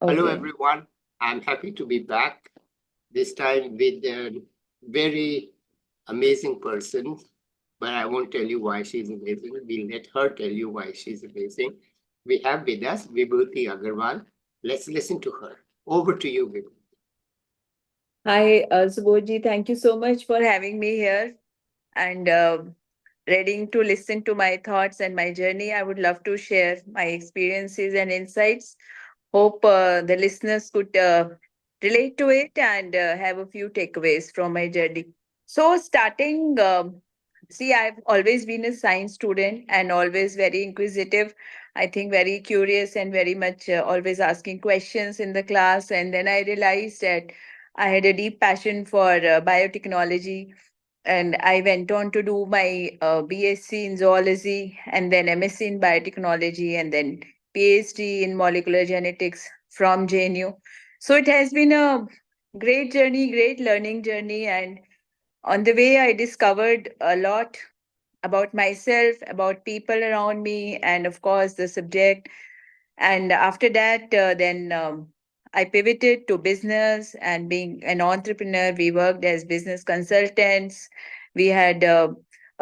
Hello, Okay. everyone. I'm happy to be back, this time with a very amazing person, but I won't tell you why she's amazing. We'll let her tell you why she's amazing. We have with us Vibhuti Aggarwal. Let's listen to her. Over to you, Vibhuti. Hi, Subodhji. Thank you so much for having me here and ready to listen to my thoughts and my journey. I would love to share my experiences and insights. Hope the listeners could relate to it and have a few takeaways from my journey. So, starting, see, I've always been a science student and always very inquisitive. I think very curious and very much always asking questions in the class. And then I realized that I had a deep passion for biotechnology, and I went on to do my BSc in zoology and then MSc in biotechnology and then PhD in molecular genetics from JNU. So it has been a great journey, great learning journey. And on the way, I discovered a lot about myself, about people around me, and of course, the subject. And after that, then I pivoted to business and being an entrepreneur. We worked as business consultants. We had a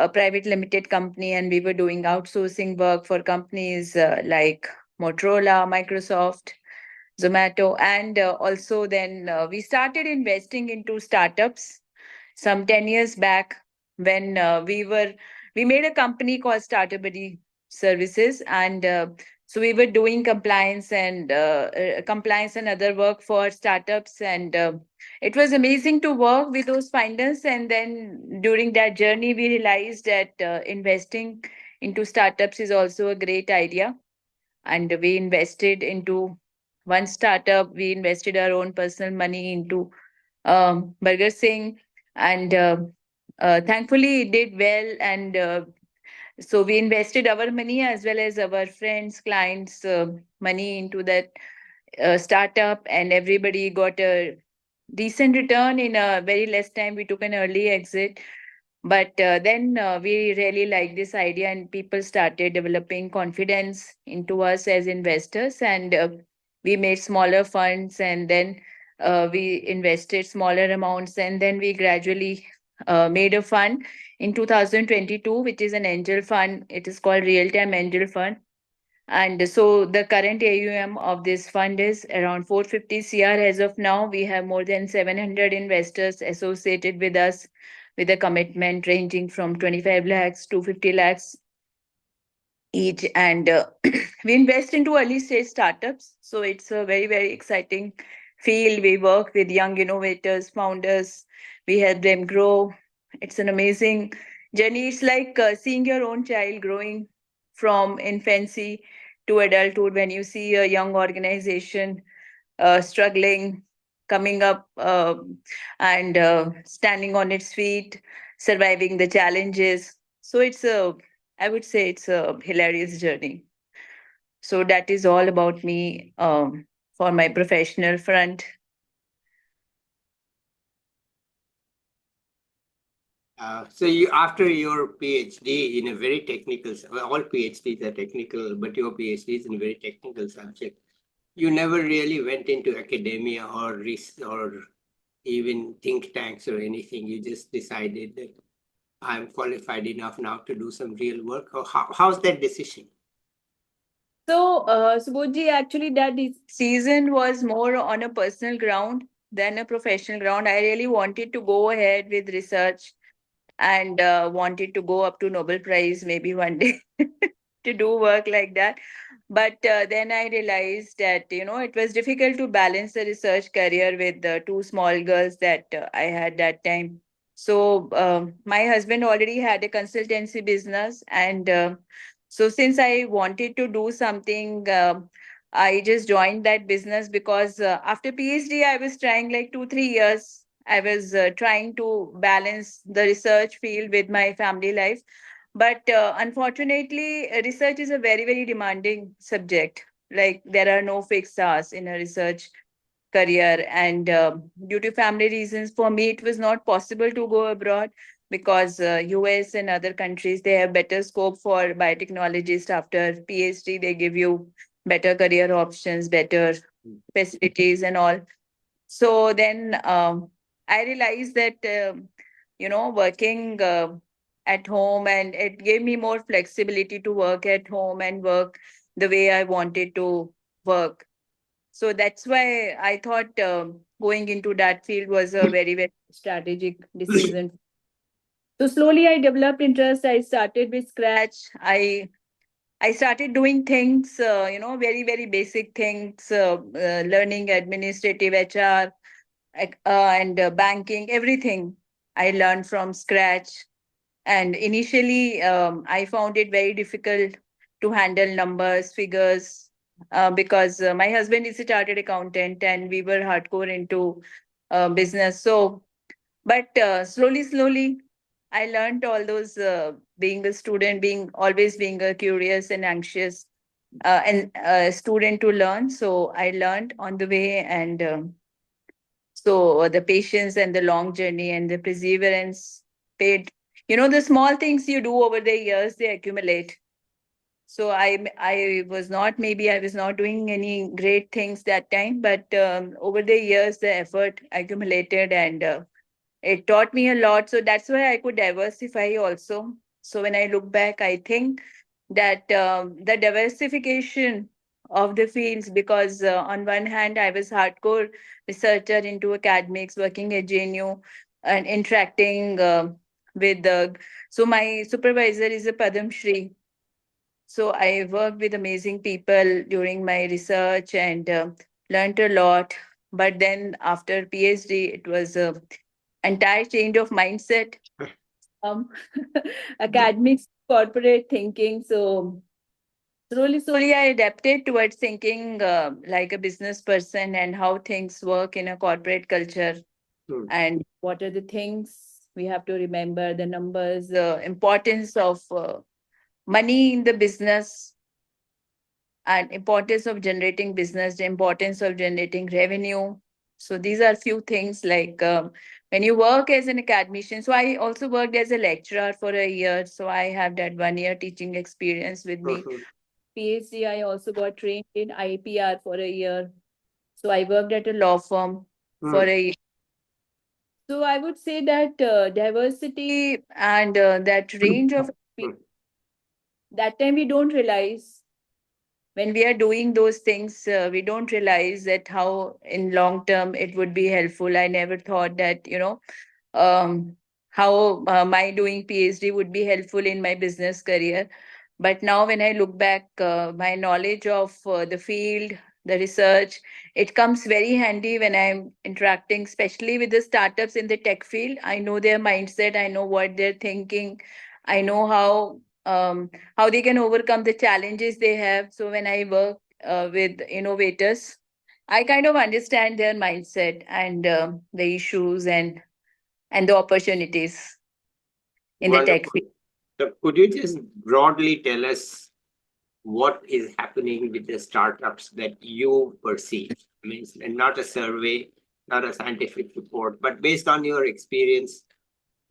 private limited company, and we were doing outsourcing work for companies like Motorola, Microsoft, Zomato, and also then we started investing into startups some 10 years back when we made a company called Starter Buddy Services, and so we were doing compliance and other work for startups, and it was amazing to work with those finders. And then during that journey we realized that investing into startups is also a great idea, and we invested into one startup. We invested our own personal money into Burger Singh, and thankfully it did well. And so we invested our money as well as our friends, clients' money into that startup, and everybody got a decent return in a very less time. We took an early exit, but then we really liked this idea, and people started developing confidence into us as investors. And we made smaller funds, and then we invested smaller amounts, and then we gradually made a fund in 2022, which is an angel fund. It is called Realtime Angel Fund. And so the current AUM of this fund is around 450 CR as of now. We have more than 700 investors associated with us with a commitment ranging from 25 lakhs to 50 lakhs each. And we invest into early stage startups. So it's a very, very exciting field. We work with young innovators, founders. We help them grow. It's an amazing journey. It's like seeing your own child growing from infancy to adulthood when you see a young organization struggling, coming up, and standing on its feet, surviving the challenges. So I would say it's a hilarious journey. So that is all about me for my professional front. So you, after your PhD in a very technical, well, all PhDs are technical, but your PhD is in a very technical subject. You never really went into academia or even think tanks or anything. You just decided that I'm qualified enough now to do some real work. Or how's that decision? So, Subodhji, actually, season was more on a personal ground than a professional ground. I really wanted to go ahead with research and wanted to go up to Nobel Prize maybe one day to do work like that. But then I realized that, it was difficult to balance the research career with the two small girls that I had that time. So my husband already had a consultancy business. And so since I wanted to do something, I just joined that business because after PhD, I was trying like 2, 3 years. I was trying to balance the research field with my family life. But unfortunately, research is a very, very demanding subject. Like there are no fixed hours in a research career. And due to family reasons, for me, it was not possible to go abroad because US and other countries, they have better scope for biotechnologists after PhD. They give you better career options, better facilities and all. So then I realized that, working at home, and it gave me more flexibility to work at home and work the way I wanted to work. So that's why I thought going into that field was a very, very strategic decision. So slowly I developed interest. I started with scratch. I started doing things, very, very basic things, learning administrative HR, and banking, everything I learned from scratch. And initially, I found it very difficult to handle numbers, figures, because my husband is a chartered accountant and we were hardcore into business. So, but slowly, slowly, I learned all those, being a student, always being a curious and anxious and a student to learn. So I learned on the way, and so the patience and the long journey and the perseverance paid. The small things you do over the years, they accumulate. So I was not, maybe I was not doing any great things that time, but over the years the effort accumulated, and it taught me a lot. So that's why I could diversify also. So when I look back, I think that the diversification of the fields, because on one hand, I was hardcore researcher into academics, working at JNU and interacting with the. So my supervisor is a Padam Shri. So I worked with amazing people during my research and learned a lot. But then after PhD, it was a entire change of mindset, um, academics, corporate thinking. So slowly, slowly, I adapted towards thinking like a business person and how things work in a corporate culture, and what are the things we have to remember, the numbers, the importance of money in the business, and importance of generating business, the importance of generating revenue. So these are few things like when you work as an academician. So I also worked as a lecturer for a year. So I have that 1 year teaching experience with me. PhD, I also got trained in IPR for a year. So I worked at a law firm for a year. So I would say that diversity and that range of that time we don't realize when we are doing those things, we don't realize that how in long term it would be helpful. I never thought that, um, how my doing PhD would be helpful in my business career. But now when I look back, my knowledge of the field, the research, it comes very handy when I'm interacting, especially with the startups in the tech field. I know their mindset, I know what they're thinking, I know how they can overcome the challenges they have. So when I work with innovators, I kind of understand their mindset and the issues and the opportunities in the tech Wonderful. field. So could you just broadly tell us what is happening with the startups that you perceive? I mean, and not a survey, not a scientific report, but based on your experience,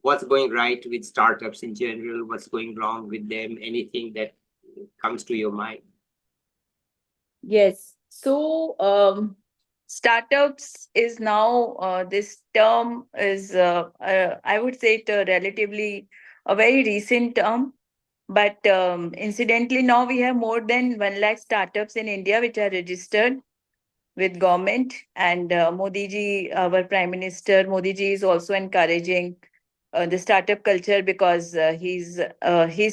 what's going right with startups in general, what's going wrong with them, anything that comes to your mind? Yes. So, startups is now, this term is, I would say it relatively a very recent term. But incidentally, now we have more than 1 lakh startups in India which are registered with government. And Modi ji, our Prime Minister, Modi ji is also encouraging the startup culture, because he's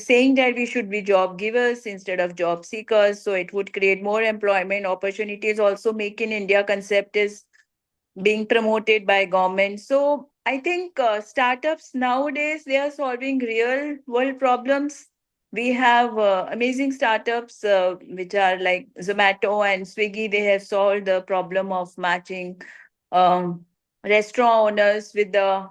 saying that we should be job givers instead of job seekers. So it would create more employment opportunities. Also, Make in India concept is being promoted by government. So I think startups nowadays, they are solving real world problems. We have amazing startups which are like Zomato and Swiggy. They have solved the problem of matching um, restaurant owners with the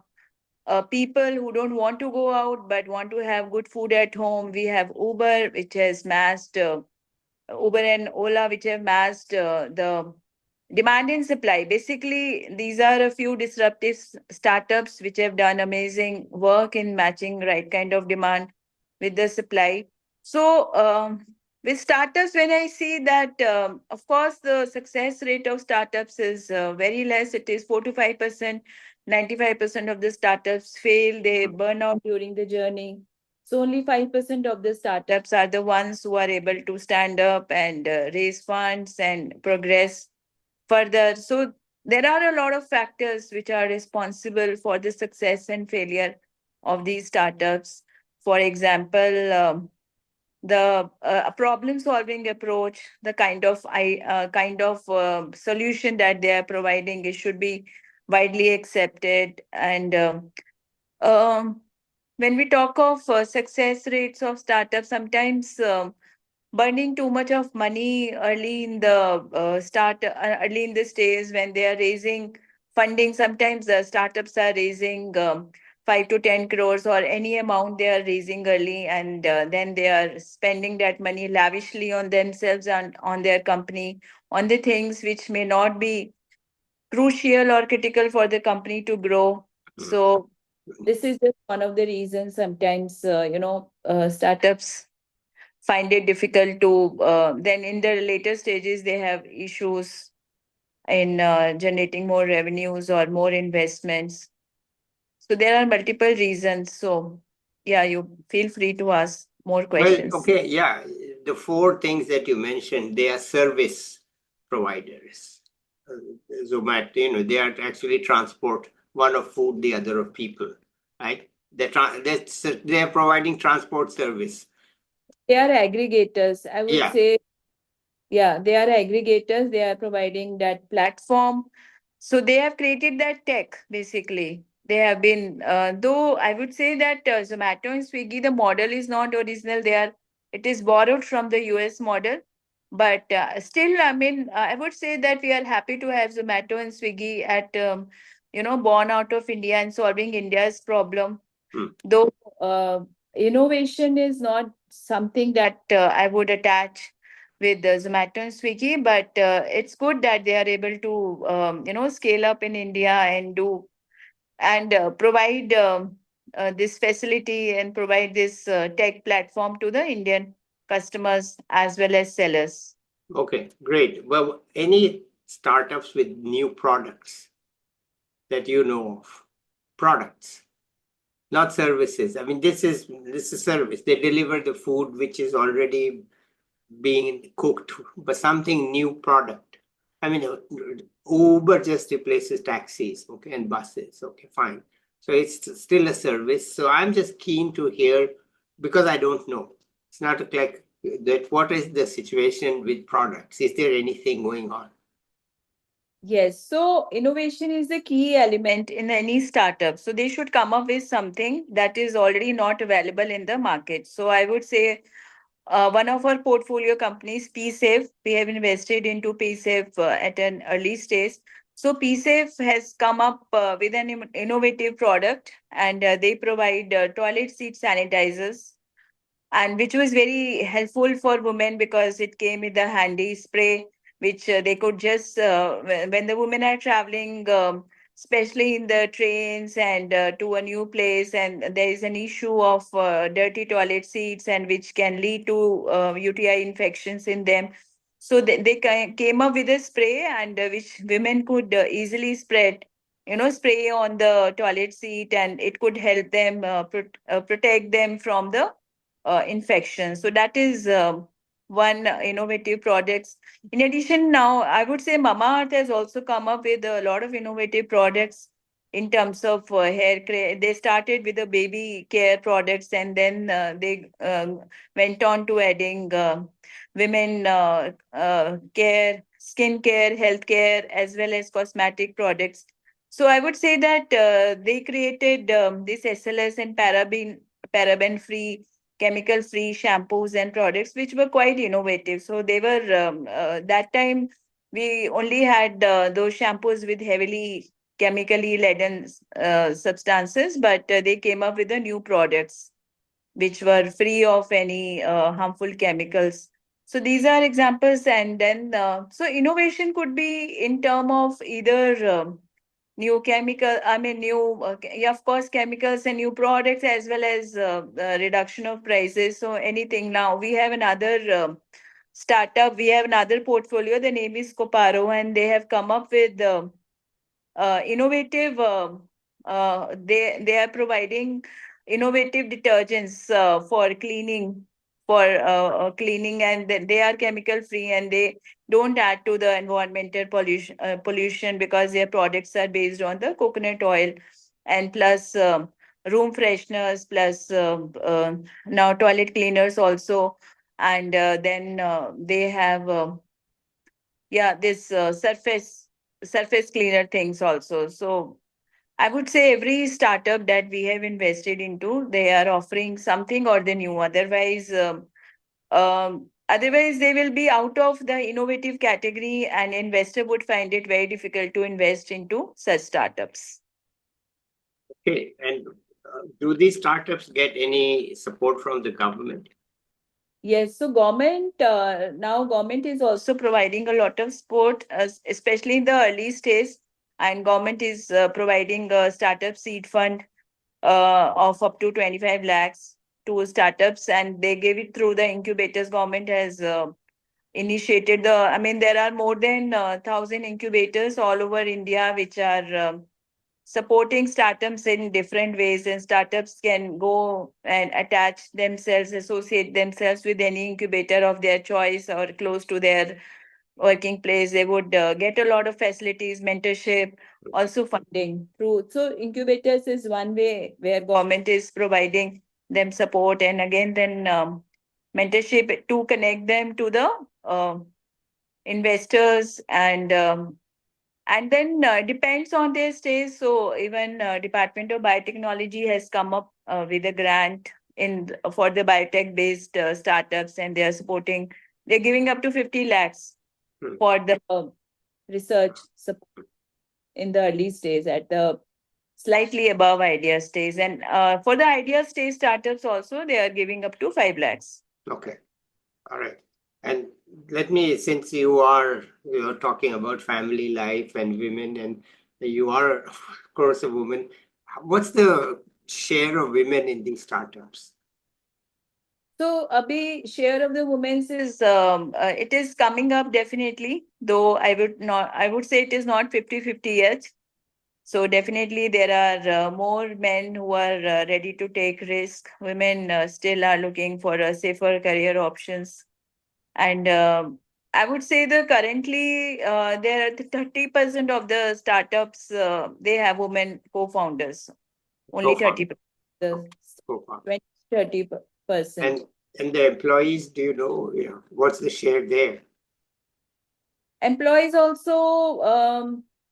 people who don't want to go out but want to have good food at home. We have Uber, which has massed Uber and Ola, which have massed the demand and supply. Basically, these are a few disruptive startups which have done amazing work in matching right kind of demand with the supply. So with startups, when I see that, of course, the success rate of startups is very less. It is 4 to 5%. 95% of the startups fail. They burn out during the journey. So only 5% of the startups are the ones who are able to stand up and raise funds and progress further. So there are a lot of factors which are responsible for the success and failure of these startups. For example, the problem solving approach, the kind of solution that they are providing, it should be widely accepted. And when we talk of success rates of startups, sometimes burning too much of money early in the early in the stage when they are raising funding. Sometimes the startups are raising 5 to 10 crores or any amount they are raising early, and then they are spending that money lavishly on themselves and on their company, on the things which may not be crucial or critical for the company to grow. So this is just one of the reasons sometimes startups find it difficult to then in the later stages they have issues in generating more revenues or more investments. So there are multiple reasons. So yeah, you feel free to ask more Well, questions. okay, yeah. The four things that you mentioned, they are service providers. Zomato, they are actually transport, one of food, the other of people, right? They are providing transport service. They are aggregators, I would Yeah. say. Yeah, they are aggregators. They are providing that platform. So they have created that tech basically. They have been, though I would say that Zomato and Swiggy, the model is not original. It is borrowed from the US model. But still, I mean, I would say that we are happy to have Zomato and Swiggy born out of India and solving India's problem. Hmm. Though innovation is not something that I would attach with Zomato and Swiggy, but it's good that they are able to scale up in India and do and provide this facility and provide this tech platform to the Indian customers as well as sellers. Okay, great. Well, any startups with new products that you know of? Products, not services. I mean, this is service. They deliver the food which is already being cooked, but something new product. I mean, Uber just replaces taxis, okay, and buses. Okay, fine. So it's still a service. So I'm just keen to hear, because I don't know. It's not like that. What is the situation with products? Is there anything going on? Yes, so innovation is the key element in any startup. So they should come up with something that is already not available in the market. So I would say one of our portfolio companies, PeeSafe, we have invested into PeeSafe at an early stage. So PeeSafe has come up with an innovative product, and they provide toilet seat sanitizers, and which was very helpful for women because it came with a handy spray which they could just when the women are traveling, especially in the trains and to a new place, and there is an issue of dirty toilet seats and which can lead to UTI infections in them. So they came up with a spray, and which women could easily spray on the toilet seat, and it could help them protect them from the infection. So that is one innovative products. In addition, now I would say Mamaearth has also come up with a lot of innovative products in terms of hair care. They started with the baby care products, and then they went on to adding women care, skin care, health care, as well as cosmetic products. So I would say that they created this SLS and paraben free, chemical free shampoos and products which were quite innovative. So they were that time we only had those shampoos with heavily chemically laden substances, but they came up with the new products which were free of any harmful chemicals. So these are examples, and then so innovation could be in term of either new chemical, I mean, new, yeah, of course, chemicals and new products, as well as reduction of prices. So anything now, we have another startup, we have another portfolio. The name is Coparo, and they have come up with innovative. They are providing innovative detergents for cleaning, and they are chemical free, and they don't add to the environmental pollution, because their products are based on the coconut oil, and plus room fresheners, plus now toilet cleaners also, and then they have yeah, this surface cleaner things also. So I would say every startup that we have invested into, they are offering something or the new. Otherwise they will be out of the innovative category, and investor would find it very difficult to invest into such startups. Okay. And do these startups get any support from the government? Yes, so government is also providing a lot of support, especially in the early stage, and government is providing a startup seed fund of up to 25 lakhs to startups, and they gave it through the incubators. Government has initiated I mean, there are more than 1,000 incubators all over India, which are supporting startups in different ways, and startups can go and attach themselves, associate themselves with any incubator of their choice or close to their working place. They would get a lot of facilities, mentorship, also funding through. So incubators is one way where government is providing them support, and again then mentorship to connect them to the investors, and then depends on their stage. So even Department of Biotechnology has come up with a grant for the biotech based startups, and they are supporting. They're giving up to 50 lakhs for the research support in the early stage, at the slightly above idea stage, and for the idea stage startups also, they are giving up to 5 lakhs. Okay. All right. And since you're talking about family life and women, and you are, of course, a woman, what's the share of women in these startups? So, Abhi, share of the women's is it is coming up definitely, though I would say it is not 50-50 yet. So definitely there are more men who are ready to take risk. Women still are looking for a safer career options. And I would say that currently there are 30% of the startups, they have women co-founders. Only Co-founder. 30%. The Co-founder. 20-30%. And the employees, do you know, what's the share there? Employees also,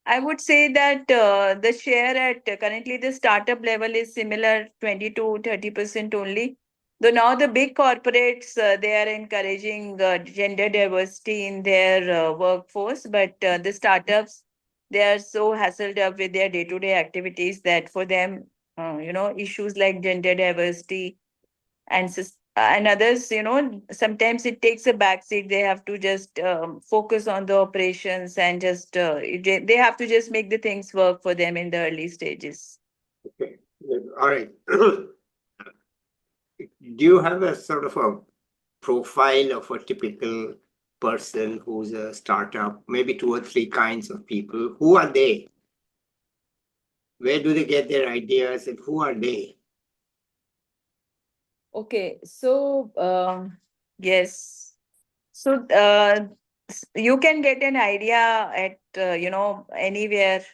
I would say that the share at currently the startup level is similar, 20 to 30% only. Though now the big corporates, they are encouraging gender diversity in their workforce, but the startups, they are so hassled up with their day-to-day activities that for them, issues like gender diversity and others, sometimes it takes a backseat. They have to just focus on the operations, and just they have to just make the things work for them in the early stages. Okay. All right. Do you have a sort of a profile of a typical person who's a startup, maybe 2 or 3 kinds of people? Who are they? Where do they get their ideas, and who are they? Okay, so yes, so you can get an idea at anywhere,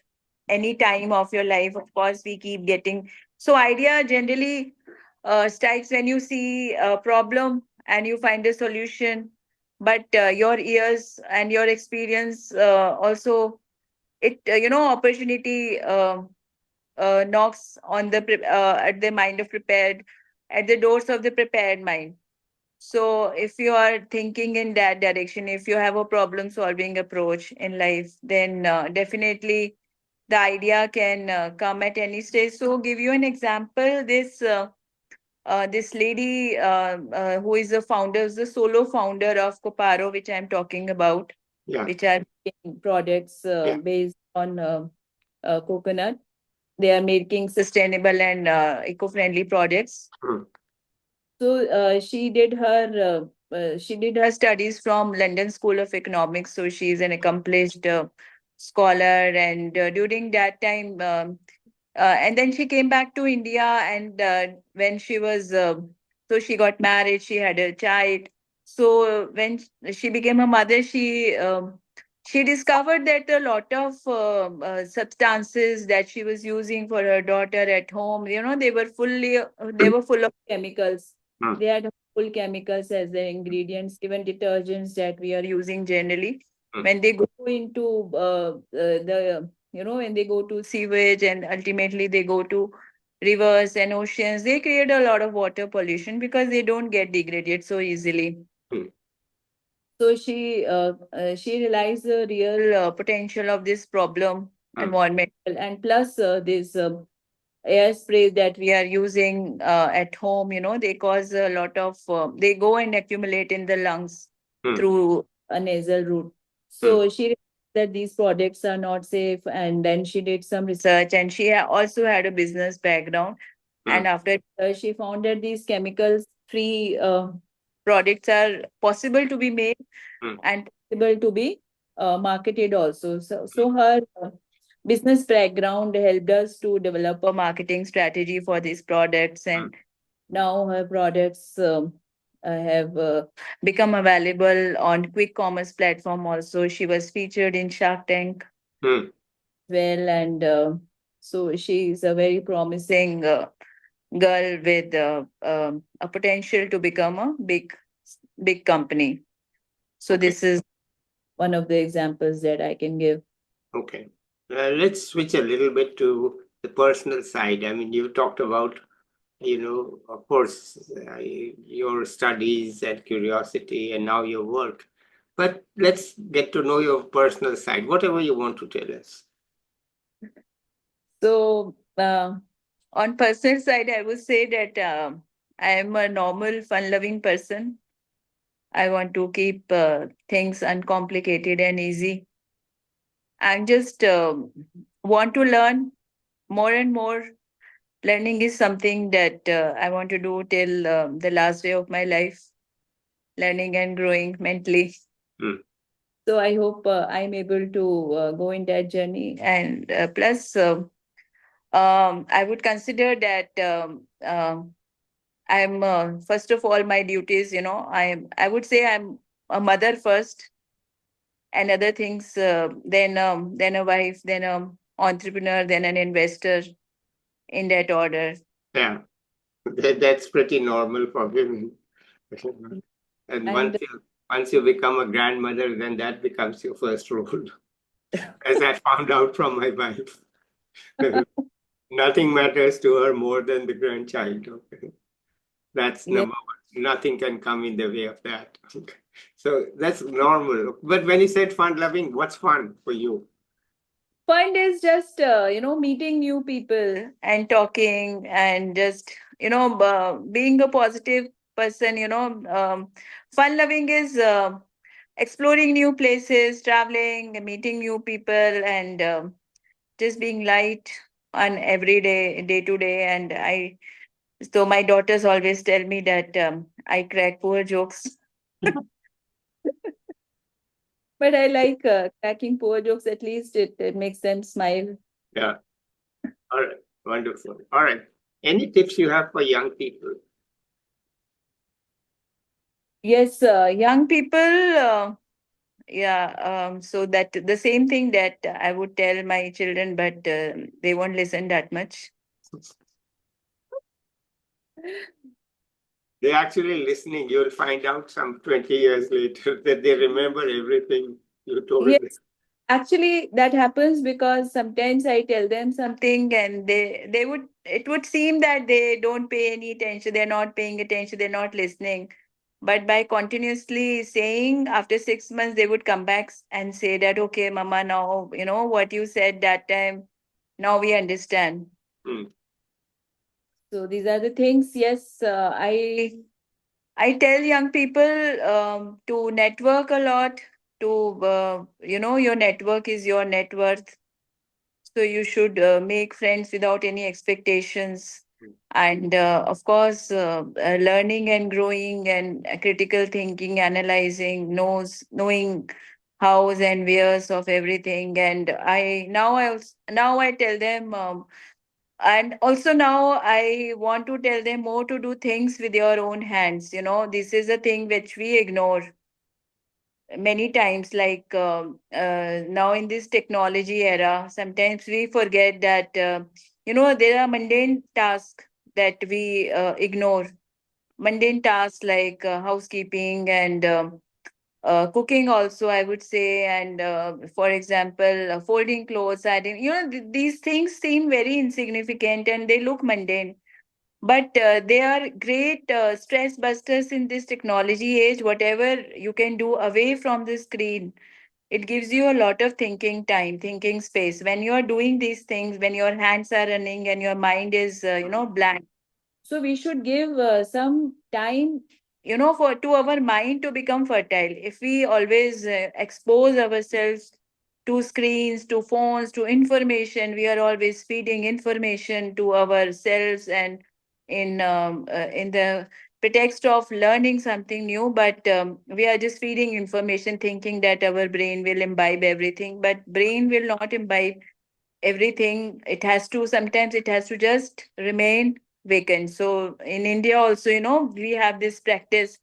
any time of your life. Of course, we keep getting, so idea generally strikes when you see a problem and you find a solution. But your ears and your experience also, it opportunity knocks on at the mind of prepared, at the doors of the prepared mind. So if you are thinking in that direction, if you have a problem solving approach in life, then definitely the idea can come at any stage. So give you an example, this lady who is the founder, is the solo founder of Coparo, which I'm talking about, Yeah. which are making products Yeah. based on coconut. They are making sustainable and eco-friendly products. Hmm. So she did her studies from London School of Economics. So she is an accomplished scholar, and during that time, and then she came back to India, and when she was so she got married, she had a child. So when she became a mother, she discovered that a lot of substances that she was using for her daughter at home, they were full of chemicals. Hmm. They had full chemicals as their ingredients. Even detergents that we are using generally, Hmm. when they go into when they go to sewage and ultimately they go to rivers and oceans, they create a lot of water pollution because they don't get degraded so easily. Hmm. So she realized the real potential of this problem, Hmm. environmental, and plus this air sprays that we are using at home. They cause a lot of they go and accumulate in the lungs Hmm. through a nasal route. Hmm. So she realized that these products are not safe, and then she did some research, and she also had a business background. Hmm. And after she found that these chemicals free products are possible to be made Hmm. and possible to be marketed also. So her business background helped us to develop a marketing strategy for these products, Hmm. and now her products have become available on quick commerce platform also. She was featured in Shark Tank Hmm. well, and so she is a very promising girl with a potential to become a big company. So Okay. this is one of the examples that I can give. Okay. Let's switch a little bit to the personal side. I mean, you talked about, of course, your studies and curiosity and now your work. But let's get to know your personal side, whatever you want to tell us. So, on personal side, I would say that I am a normal, fun-loving person. I want to keep things uncomplicated and easy, and just want to learn more and more. Learning is something that I want to do till the last day of my life. Learning and growing mentally. Hmm. So I hope I'm able to go in that journey, and plus. I would consider that I'm first of all my duties. I would say I'm a mother first, and other things. Then a wife, then a entrepreneur, then an investor in that order. Yeah, that's pretty normal for women. And And once you become a grandmother, then that becomes your first role, as I found out from my wife. Nothing matters to her more than the grandchild. Okay. That's yes, number one. Nothing can come in the way of that. Okay. So that's normal. But when you said fun loving, what's fun for you? fun is just meeting new people and talking and just being a positive person. Fun loving is exploring new places, traveling, meeting new people, and just being light on every day to day. And so my daughters always tell me that I crack poor jokes, but I like cracking poor jokes. At least it makes them smile. Yeah. All right. Wonderful. All right. Any tips you have for young people? Yes, young people. Yeah, so that the same thing that I would tell my children, but they won't listen that much. They're actually listening. You'll find out some 20 years later that they remember everything you told them. Yes, actually, that happens because sometimes I tell them something and they would it would seem that they don't pay any attention, they're not paying attention, they're not listening. But by continuously saying, after 6 months, they would come back and say that, okay, Mama, now what you said that time, now we understand. Hmm. So these are the things. Yes, I tell young people to network a lot. To your network is your net worth. So you should make friends without any expectations. And of course, learning and growing and critical thinking, analyzing, knowing hows and wheres of everything. And now I tell them, and also now I want to tell them more to do things with your own hands. This is a thing which we ignore many times, like now in this technology era, sometimes we forget that there are mundane tasks that we ignore. Mundane tasks like housekeeping and cooking also, I would say. And for example, folding clothes, adding, these things seem very insignificant and they look mundane, but they are great stress busters in this technology age. Whatever you can do away from the screen, it gives you a lot of thinking time, thinking space. When you are doing these things, when your hands are running and your mind is, blank, so we should give some time, for to our mind to become fertile. If we always expose ourselves to screens, to phones, to information, we are always feeding information to ourselves, and in the pretext of learning something new, but we are just feeding information, thinking that our brain will imbibe everything. But brain will not imbibe everything. Sometimes it has to just remain vacant. So in India also, we have this practice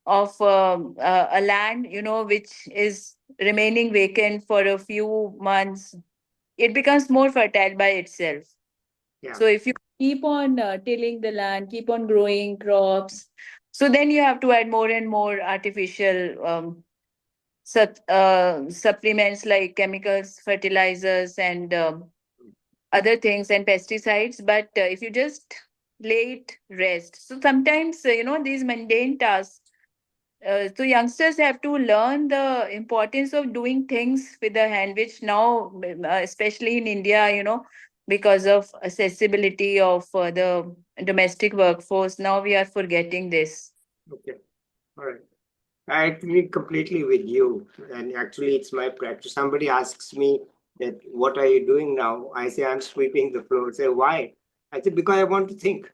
of a land, which is remaining vacant for a few months. It becomes more fertile by itself. Yeah. So if you keep on tilling the land, keep on growing crops, so then you have to add more and more artificial supplements like chemicals, fertilizers, and other things, and pesticides. But if you just lay it rest, so sometimes these mundane tasks, so youngsters have to learn the importance of doing things with the hand, which now, especially in India, because of accessibility of the domestic workforce, now we are forgetting this. Okay. All right. I agree completely with you. And actually, it's my practice. Somebody asks me that, what are you doing now? I say, I'm sweeping the floor. Say, why? I say, because I want to think.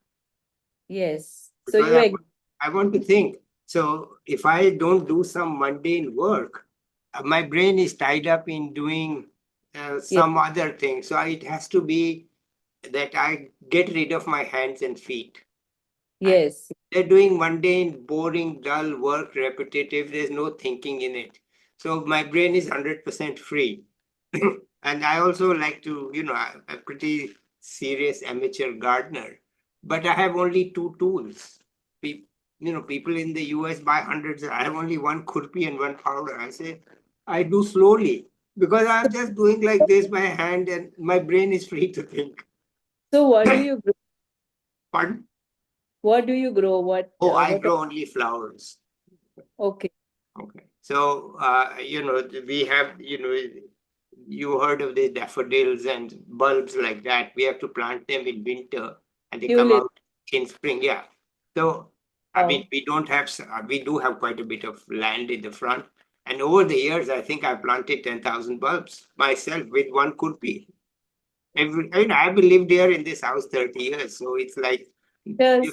Yes. So Because you agree? I want to think. So if I don't do some mundane work, my brain is tied up in doing Yes. some other thing. So it has to be that I get rid of my hands and feet. And Yes. they're doing mundane, boring, dull work, repetitive. There's no thinking in it. So my brain is 100% free. And I also like to, I'm a pretty serious amateur gardener, but I have only two tools. People in the US buy hundreds. I have only one kurpi and one powder. I say, I do slowly because I'm just doing like this by hand and my brain is free to think. So what do you grow? Pardon? What do you grow? What Oh, I what? grow only flowers. Okay. Okay. So, we have, you heard of the daffodils and bulbs like that. We have to plant them in winter and they come Tulip. out in spring. Yeah. So, I mean, Wow. we do have quite a bit of land in the front. And over the years, I think I've planted 10,000 bulbs myself with one kurpi. I've lived here in this house 30 years. So it's like, Just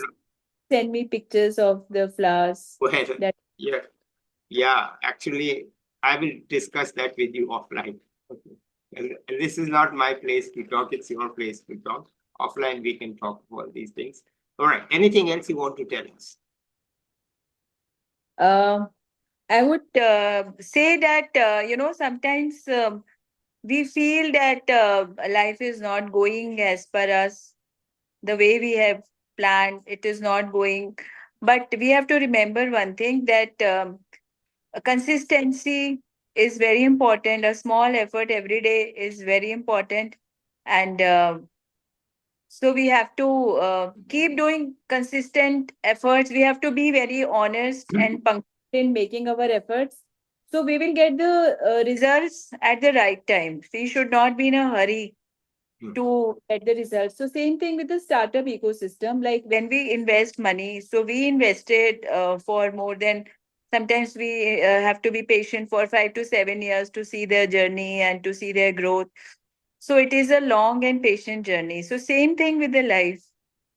send me pictures of the flowers. where, That yeah. Yeah, actually, I will discuss that with you offline. Okay. And this is not my place to talk, it's your place to talk. Offline, we can talk about these things. All right. Anything else you want to tell us? uh, I would say that sometimes we feel that life is not going as per us, the way we have planned. It is not going, but we have to remember one thing, that consistency is very important. A small effort every day is very important, and so we have to keep doing consistent efforts. We have to be very honest and punctual in making our efforts. So we will get the results at the right time. We should not be in a hurry to get the results. So same thing with the startup ecosystem. Like when we invest money, so we invested for more than, sometimes we have to be patient for 5 to 7 years to see their journey and to see their growth. So it is a long and patient journey. So same thing with the life.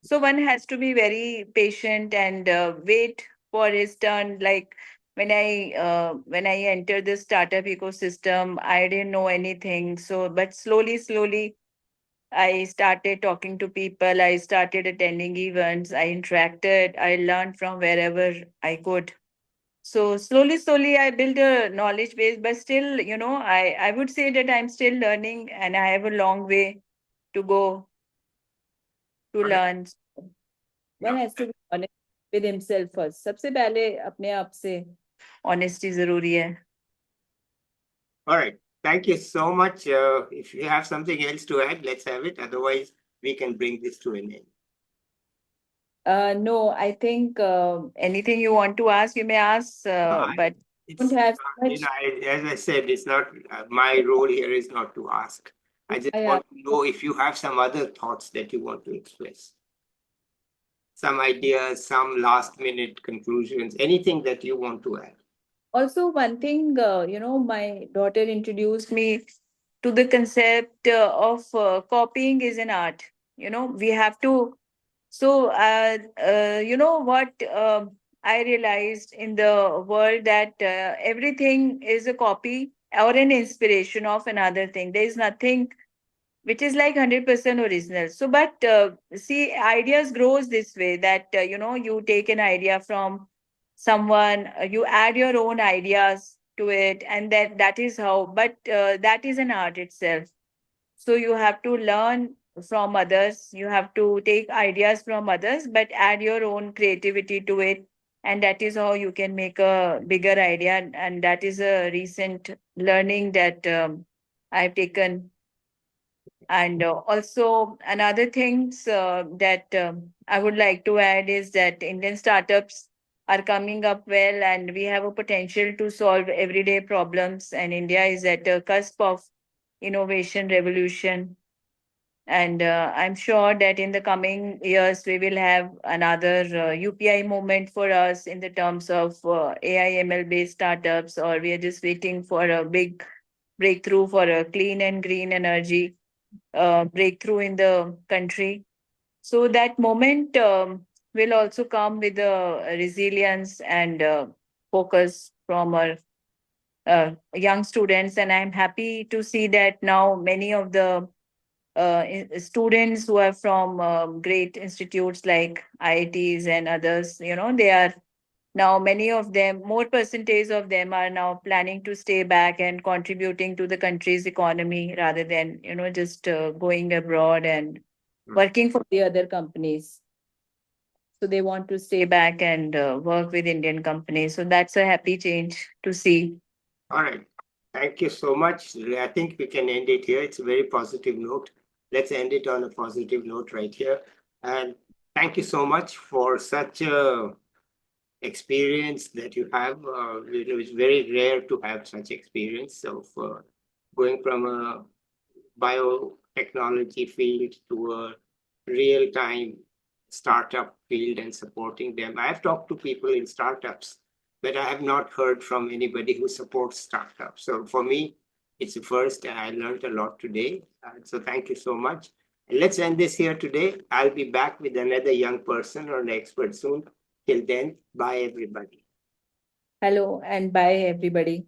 So one has to be very patient and wait for his turn. Like when I entered the startup ecosystem, I didn't know anything. So but slowly, I started talking to people. I started attending events. I interacted. I learned from wherever I could. So slowly, I built a knowledge base, but still, I would say that I'm still learning and I have a long way to go to All right. learn. One Yeah. has to be honest with himself first. सबसे पहले अपने आप से honesty जरूरी है. All right. Thank you so much. If you have something else to add, let's have it. Otherwise, we can bring this to an end. No, I think anything you want to ask, you may ask, but don't It's, have you much. know, as I said, it's not my role here is not to ask. I just I want to know if you have some other thoughts that you want to express, some ideas, some last minute conclusions, anything that you want to add. Also, one thing, my daughter introduced me to the concept of copying is an art. We have to. So, you know what I realized in the world that everything is a copy or an inspiration of another thing. There is nothing which is like 100% original. So but see, ideas grows this way that you take an idea from someone, you add your own ideas to it, and that is how, but that is an art itself. So you have to learn from others, you have to take ideas from others, but add your own creativity to it, and that is how you can make a bigger idea. And that is a recent learning that I've taken. And also, another things that I would like to add is that Indian startups are coming up well, and we have a potential to solve everyday problems. And India is at a cusp of innovation revolution. And I'm sure that in the coming years, we will have another UPI moment for us in the terms of AI ML based startups, or we are just waiting for a big breakthrough for a clean and green energy breakthrough in the country. So that moment will also come with the resilience and focus from our young students. And I'm happy to see that now many of the students who are from great institutes like IITs and others, they are now many of them, more percentage of them are now planning to stay back and contributing to the country's economy rather than, just going abroad and Hmm. working for the other companies. So they want to stay back and work with Indian companies. So that's a happy change to see. All right. Thank you so much. I think we can end it here. It's a very positive note. Let's end it on a positive note right here. And thank you so much for such a experience that you have. It's very rare to have such experience of going from a biotechnology field to a real-time startup field and supporting them. I have talked to people in startups, but I have not heard from anybody who supports startups. So for me, it's a first, and I learned a lot today. So thank you so much. And let's end this here today. I'll be back with another young person or an expert soon. Till then, bye everybody. Hello and bye, everybody.